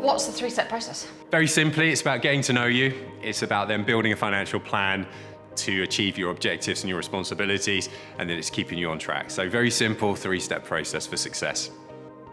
What's the three-step process? Very simply, it's about getting to know you. It's about then building a financial plan to achieve your objectives and your responsibilities, and then it's keeping you on track. So very simple three-step process for success.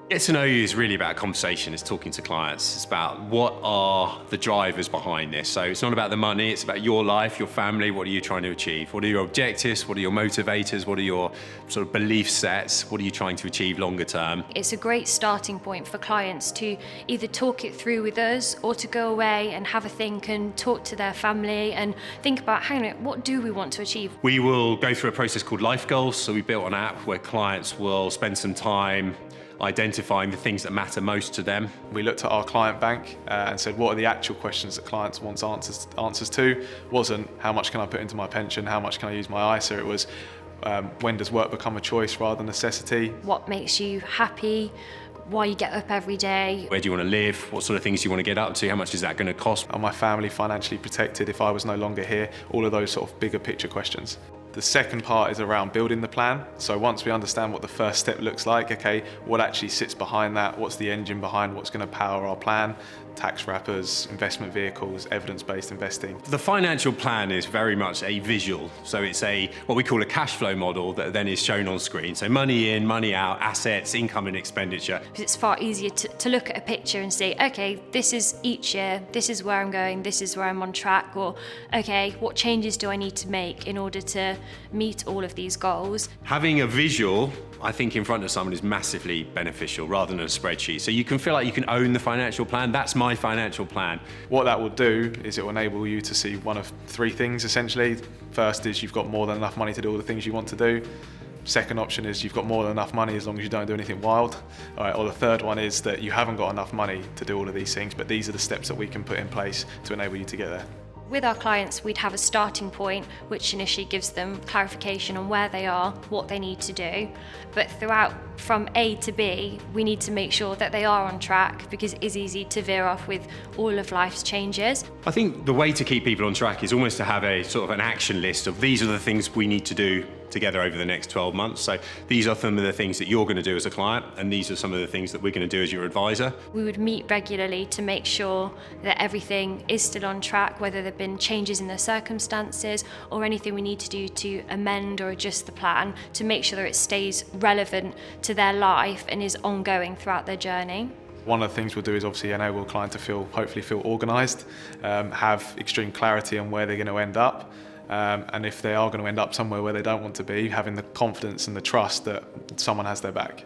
Get to know you is really about conversation, it's talking to clients. It's about what are the drivers behind this. So it's not about the money, it's about your life, your family, what are you trying to achieve? What are your objectives? What are your motivators? What are your sort of belief sets? What are you trying to achieve longer term? It's a great starting point for clients to either talk it through with us or to go away and have a think and talk to their family and think about, hang on a minute, what do we want to achieve? We will go through a process called Life Goals. So we built an app where clients will spend some time identifying the things that matter most to them. We looked at our client bank and said, what are the actual questions that clients want answers to? Wasn't how much can I put into my pension, how much can I use my ISA? It was when does work become a choice rather than necessity? What makes you happy? Why you get up every day? Where do you want to live? What sort of things do you want to get up to? How much is that going to cost? Are my family financially protected if I was no longer here? All of those sort of bigger picture questions. The second part is around building the plan. So once we understand what the first step looks like, okay, what actually sits behind that? What's the engine behind what's going to power our plan? Tax wrappers, investment vehicles, evidence-based investing. The financial plan is very much a visual. So it's what we call a cash flow model that then is shown on screen. So money in, money out, assets, income and expenditure. It's far easier to look at a picture and say, okay, this is each year, this is where I'm going, this is where I'm on track, or okay, what changes do I need to make in order to meet all of these goals? Having a visual, I think, in front of someone is massively beneficial rather than a spreadsheet. So you can feel like you can own the financial plan. That's my financial plan. What that will do is it will enable you to see one of three things essentially. First is you've got more than enough money to do all the things you want to do. Second option is you've got more than enough money as long as you don't do anything wild. All right, or the third one is that you haven't got enough money to do all of these things, but these are the steps that we can put in place to enable you to get there. With our clients, we'd have a starting point, which initially gives them clarification on where they are, what they need to do. But throughout, from A to B, we need to make sure that they are on track because it is easy to veer off with all of life's changes. I think the way to keep people on track is almost to have a sort of an action list of these are the things we need to do together over the next 12 months. So these are some of the things that you're going to do as a client, and these are some of the things that we're going to do as your advisor. We would meet regularly to make sure that everything is still on track, whether there have been changes in their circumstances or anything we need to do to amend or adjust the plan to make sure that it stays relevant to their life and is ongoing throughout their journey. One of the things we'll do is obviously enable a client to hopefully feel organised, have extreme clarity on where they're going to end up. And if they are going to end up somewhere where they don't want to be, having the confidence and the trust that someone has their back.